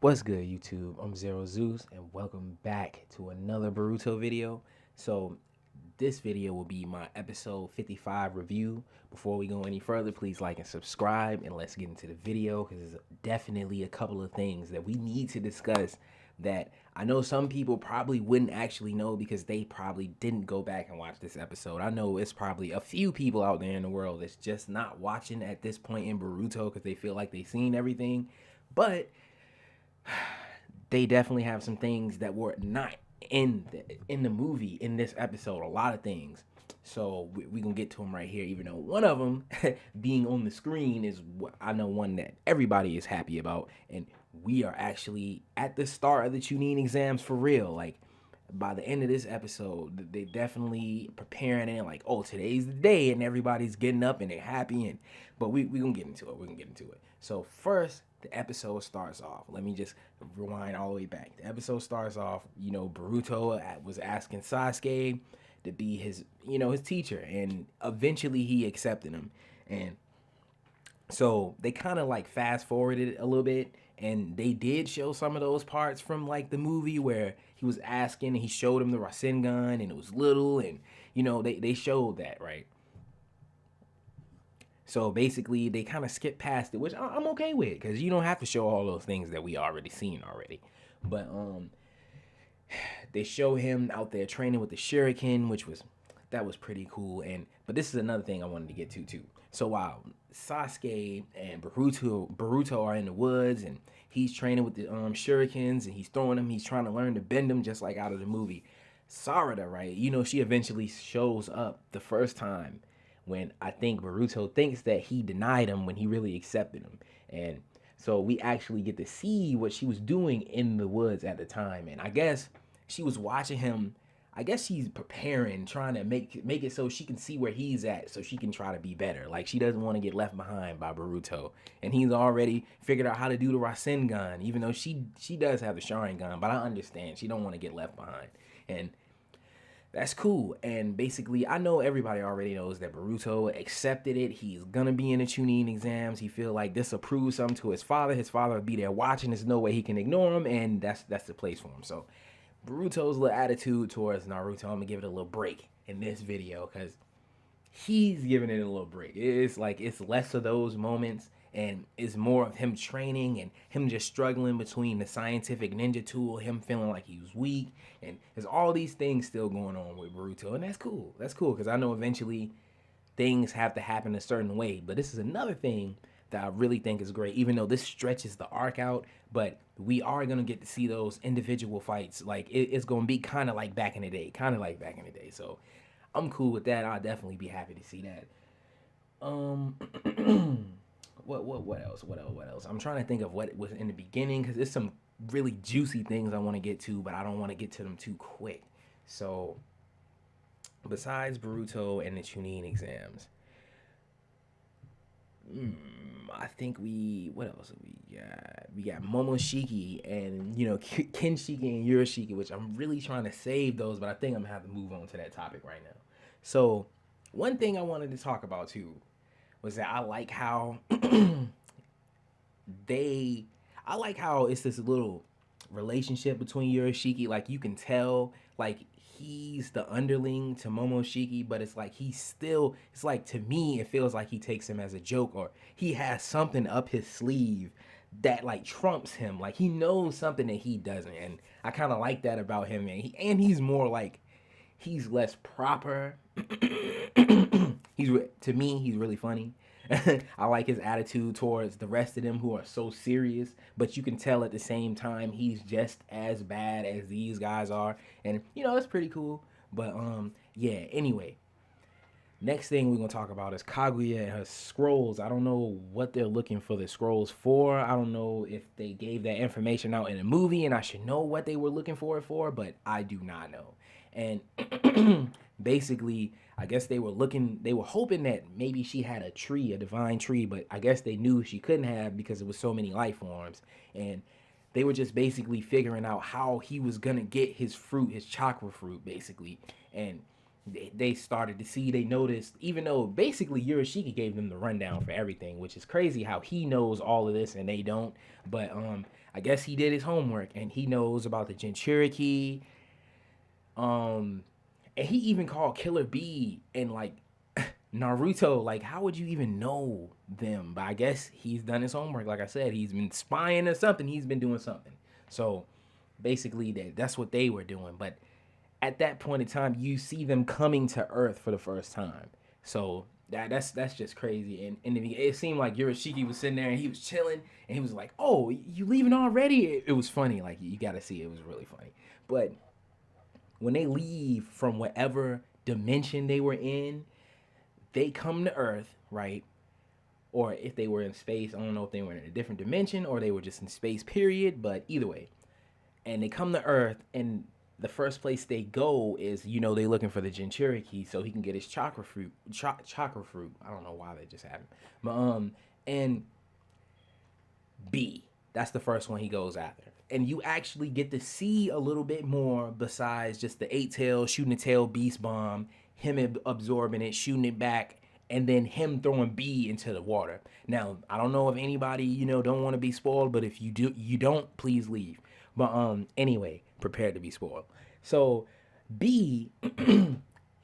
What's good, YouTube? I'm Zero Zeus, and welcome back to another Boruto video. So, this video will be my episode 55 review. Before we go any further, please like and subscribe, and let's get into the video because there's definitely a couple of things that we need to discuss that I know some people probably wouldn't actually know because they probably didn't go back and watch this episode. I know it's probably a few people out there in the world that's just not watching at this point in Boruto because they feel like they've seen everything, but they definitely have some things that were not in the movie in this episode. A lot of things. So we gonna get to them right here. Even though one of them being on the screen is what I know one that everybody is happy about, and we are actually at the start of the Chunin exams for real. Like by the end of this episode, they definitely preparing it like, oh, today's the day, and everybody's getting up and they're happy. And but we gonna get into it. We're gonna get into it. So first, the episode starts off. Let me just rewind all the way back. The episode starts off, Boruto was asking Sasuke to be his teacher, and eventually he accepted him. And so they kind of like fast forwarded a little bit, and they did show some of those parts from like the movie where he was asking and he showed him the Rasengan and it was little, and they showed that, right? So basically, they kind of skip past it, which I'm okay with, because you don't have to show all those things that we already seen already. But they show him out there training with the Shuriken, that was pretty cool. And but this is another thing I wanted to get to too. So while Sasuke and Boruto are in the woods and he's training with the Shurikens and he's throwing them, he's trying to learn to bend them just like out of the movie. Sarada, right? She eventually shows up the first time when I think Boruto thinks that he denied him when he really accepted him. And so we actually get to see what she was doing in the woods at the time. And I guess she was watching him. I guess she's preparing, trying to make it so she can see where he's at, so she can try to be better. Like she doesn't want to get left behind by Boruto, and he's already figured out how to do the Rasengan, even though she does have the Sharingan. But I understand she don't want to get left behind, and that's cool. And basically, I know everybody already knows that Boruto accepted it. He's gonna be in the Chunin exams. He feel like this will prove something to his father. His father will be there watching. There's no way he can ignore him, and that's the place for him. So Boruto's little attitude towards Naruto, I'm gonna give it a little break in this video because he's giving it a little break. It's like it's less of those moments and it's more of him training and him just struggling between the scientific ninja tool, him feeling like he was weak, and there's all these things still going on with Boruto, and that's cool. That's cool because I know eventually things have to happen a certain way, but this is another thing that I really think is great, even though this stretches the arc out, but we are going to get to see those individual fights. Like it's going to be kind of like back in the day, So I'm cool with that. I'll definitely be happy to see that. Um, what else? What else? I'm trying to think of what was in the beginning because there's some really juicy things I want to get to, but I don't want to get to them too quick. So, besides Boruto and the Chunin exams, I think what else we got? We got Momoshiki and Kinshiki and Yurishiki, which I'm really trying to save those, but I think I'm gonna have to move on to that topic right now. So, one thing I wanted to talk about too was that I like how they I like how it's this little relationship between Yurishiki. Like you can tell, like he's the underling to Momoshiki, but it's like it's like to me it feels like he takes him as a joke, or he has something up his sleeve that like trumps him. Like he knows something that he doesn't, and I kind of like that about him. And he's more like he's less proper. To me, he's really funny. I like his attitude towards the rest of them who are so serious, but you can tell at the same time he's just as bad as these guys are, and it's pretty cool. But yeah. Anyway, next thing we're gonna talk about is Kaguya and her scrolls. I don't know what they're looking for the scrolls for. I don't know if they gave that information out in a movie, and I should know what they were looking for it for, but I do not know. And basically, I guess they were hoping that maybe she had a divine tree, but I guess they knew she couldn't have because it was so many life forms. And they were just basically figuring out how he was gonna get his fruit, his chakra fruit, basically. And they started to see, they noticed, even though basically Yurishiki gave them the rundown for everything, which is crazy how he knows all of this and they don't. But I guess he did his homework and he knows about the Jinchuriki. Um, and he even called Killer Bee and like Naruto. Like, how would you even know them? But I guess he's done his homework. Like I said, he's been spying or something. He's been doing something. So basically, that's what they were doing. But at that point in time, you see them coming to Earth for the first time. So that's just crazy. And it seemed like Yurishiki was sitting there and he was chilling and he was like, "Oh, you leaving already?" It was funny. Like you got to see, it was really funny. But when they leave from whatever dimension they were in, they come to Earth, right? Or if they were in space, I don't know if they were in a different dimension or they were just in space, period. But either way, and they come to Earth, and the first place they go is, they looking for the Jinchuriki so he can get his chakra fruit. Chakra fruit. I don't know why that just happened, but and B. That's the first one he goes after. And you actually get to see a little bit more besides just the eight tail shooting the tail beast bomb, him absorbing it, shooting it back, and then him throwing B into the water. Now, I don't know if anybody, don't want to be spoiled, but if you don't, please leave. But anyway, prepare to be spoiled. So B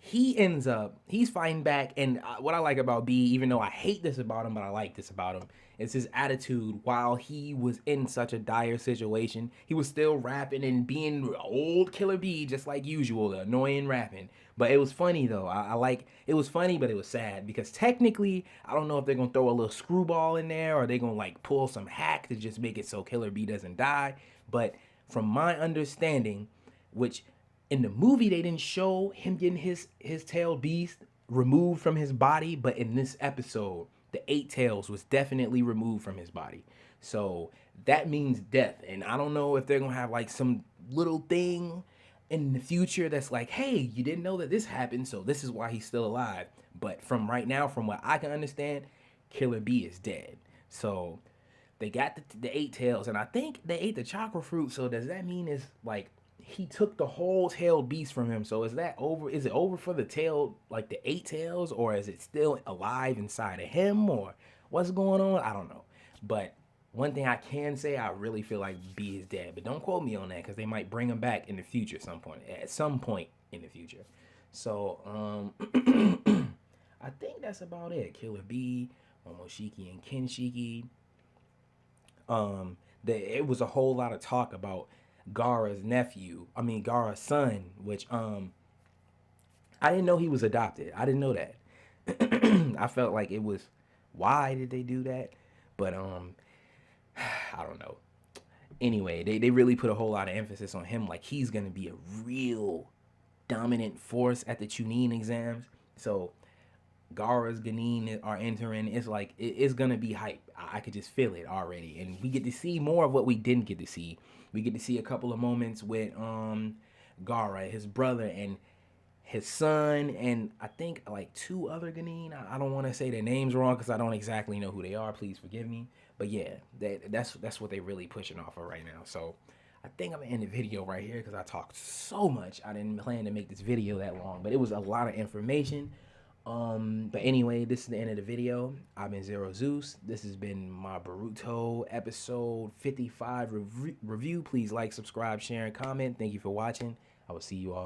he's fighting back, and what I like about B, even though I hate this about him, but I like this about him, is his attitude. While he was in such a dire situation, he was still rapping and being old Killer B, just like usual, the annoying rapping. But it was funny though. I like, it was funny, but it was sad because technically, I don't know if they're gonna throw a little screwball in there or they're gonna like pull some hack to just make it so Killer B doesn't die. But from my understanding, which in the movie they didn't show him getting his tail beast removed from his body, but in this episode the eight tails was definitely removed from his body. So that means death, and I don't know if they're gonna have like some little thing in the future that's like, hey, you didn't know that this happened, so this is why he's still alive. But from right now, from what I can understand, Killer B is dead. So they got the eight tails, and I think they ate the chakra fruit. So does that mean it's like he took the whole tailed beast from him? So is that over? Is it over for the tail, like the eight tails, or is it still alive inside of him, or what's going on? I don't know. But one thing I can say, I really feel like B is dead. But don't quote me on that because they might bring him back in the future at some point in the future. So I think that's about it. Killer B, Momoshiki, and Kenshiki. It was a whole lot of talk about Gara's son, which I didn't know he was adopted. I didn't know that. I felt like it was, why did they do that? But I don't know. Anyway, they really put a whole lot of emphasis on him, like he's gonna be a real dominant force at the Chunin exams. So Gara's Ganin are entering. It's like it's gonna be hype. I could just feel it already, and we get to see more of what we didn't get to see. We get to see a couple of moments with Gara, his brother, and his son, and I think like two other Ganin. I don't want to say their names wrong because I don't exactly know who they are. Please forgive me. But yeah, that's what they really pushing off of right now. So I think I'm gonna end the video right here because I talked so much. I didn't plan to make this video that long, but it was a lot of information. But anyway, this is the end of the video. I've been Zero Zeus. This has been my Boruto episode 55 review. Please like, subscribe, share, and comment. Thank you for watching. I will see you all.